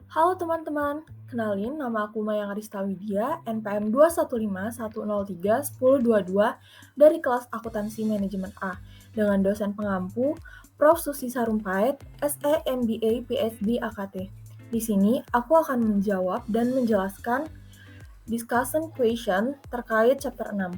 Halo teman-teman, kenalin nama aku Maya Arista Widya, NPM 2151031031022 dari kelas Akuntansi Manajemen A dengan dosen pengampu Prof. Susi Sarumpait, SE MBA PhD AKT. Di sini aku akan menjawab dan menjelaskan discussion question terkait chapter 6.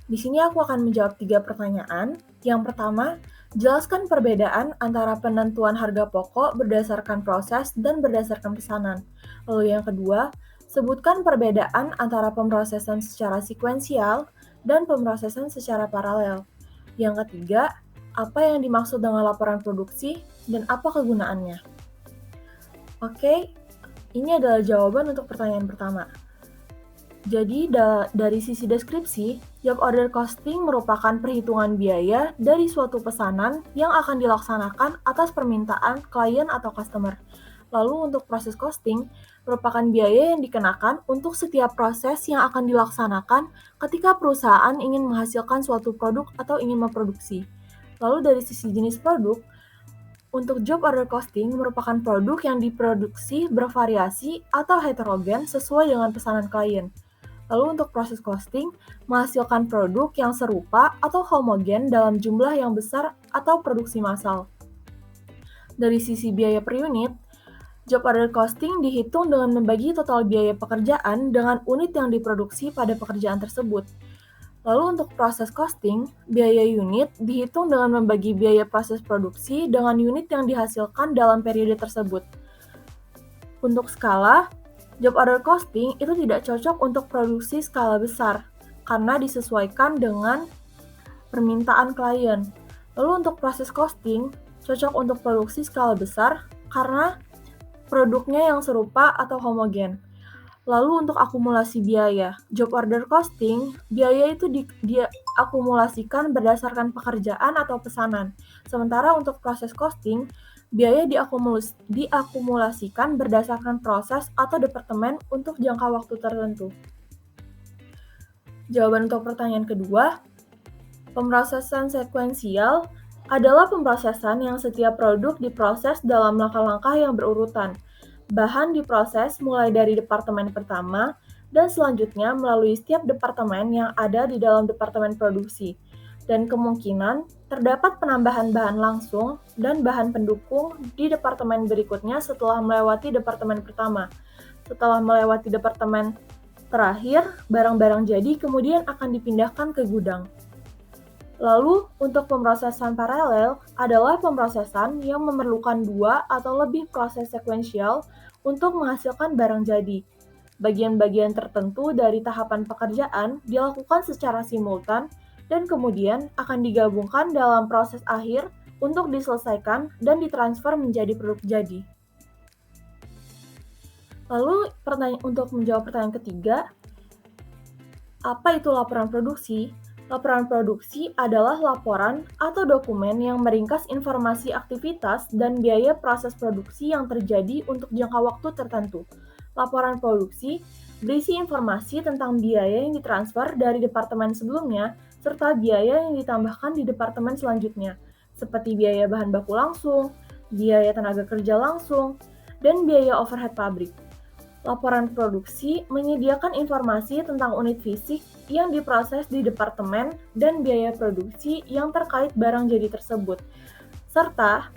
Di sini aku akan menjawab 3 pertanyaan. Yang pertama, jelaskan perbedaan antara penentuan harga pokok berdasarkan proses dan berdasarkan pesanan. Lalu yang kedua, sebutkan perbedaan antara pemrosesan secara sekuensial dan pemrosesan secara paralel. Yang ketiga, apa yang dimaksud dengan laporan produksi dan apa kegunaannya? Oke, ini adalah jawaban untuk pertanyaan pertama. Jadi, dari sisi deskripsi, job order costing merupakan perhitungan biaya dari suatu pesanan yang akan dilaksanakan atas permintaan klien atau customer. Lalu untuk proses costing, merupakan biaya yang dikenakan untuk setiap proses yang akan dilaksanakan ketika perusahaan ingin menghasilkan suatu produk atau ingin memproduksi. Lalu dari sisi jenis produk, untuk job order costing merupakan produk yang diproduksi bervariasi atau heterogen sesuai dengan pesanan klien. Lalu untuk proses costing, menghasilkan produk yang serupa atau homogen dalam jumlah yang besar atau produksi massal. Dari sisi biaya per unit, job order costing dihitung dengan membagi total biaya pekerjaan dengan unit yang diproduksi pada pekerjaan tersebut. Lalu untuk proses costing, biaya unit dihitung dengan membagi biaya proses produksi dengan unit yang dihasilkan dalam periode tersebut. Untuk skala, job order costing itu tidak cocok untuk produksi skala besar karena disesuaikan dengan permintaan klien. Lalu untuk proses costing, cocok untuk produksi skala besar karena produknya yang serupa atau homogen. Lalu untuk akumulasi biaya, job order costing, biaya itu diakumulasikan berdasarkan pekerjaan atau pesanan. Sementara untuk proses costing, biaya diakumulasikan berdasarkan proses atau departemen untuk jangka waktu tertentu. Jawaban untuk pertanyaan kedua, pemrosesan sekuensial adalah pemrosesan yang setiap produk diproses dalam langkah-langkah yang berurutan. Bahan diproses mulai dari departemen pertama dan selanjutnya melalui setiap departemen yang ada di dalam departemen produksi. Dan kemungkinan terdapat penambahan bahan langsung dan bahan pendukung di departemen berikutnya setelah melewati departemen pertama. Setelah melewati departemen terakhir, barang-barang jadi kemudian akan dipindahkan ke gudang. Lalu, untuk pemrosesan paralel adalah pemrosesan yang memerlukan 2 atau lebih proses sekuensial untuk menghasilkan barang jadi. Bagian-bagian tertentu dari tahapan pekerjaan dilakukan secara simultan dan kemudian akan digabungkan dalam proses akhir untuk diselesaikan dan ditransfer menjadi produk jadi. Lalu, untuk menjawab pertanyaan ketiga, apa itu laporan produksi? Laporan produksi adalah laporan atau dokumen yang meringkas informasi aktivitas dan biaya proses produksi yang terjadi untuk jangka waktu tertentu. Laporan produksi berisi informasi tentang biaya yang ditransfer dari departemen sebelumnya serta biaya yang ditambahkan di departemen selanjutnya, seperti biaya bahan baku langsung, biaya tenaga kerja langsung, dan biaya overhead pabrik. Laporan produksi menyediakan informasi tentang unit fisik yang diproses di departemen dan biaya produksi yang terkait barang jadi tersebut, serta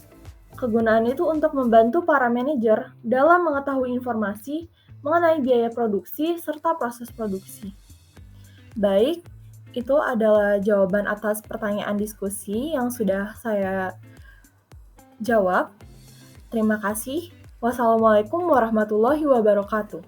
kegunaan itu untuk membantu para manajer dalam mengetahui informasi mengenai biaya produksi serta proses produksi. Baik, itu adalah jawaban atas pertanyaan diskusi yang sudah saya jawab. Terima kasih. Wassalamualaikum warahmatullahi wabarakatuh.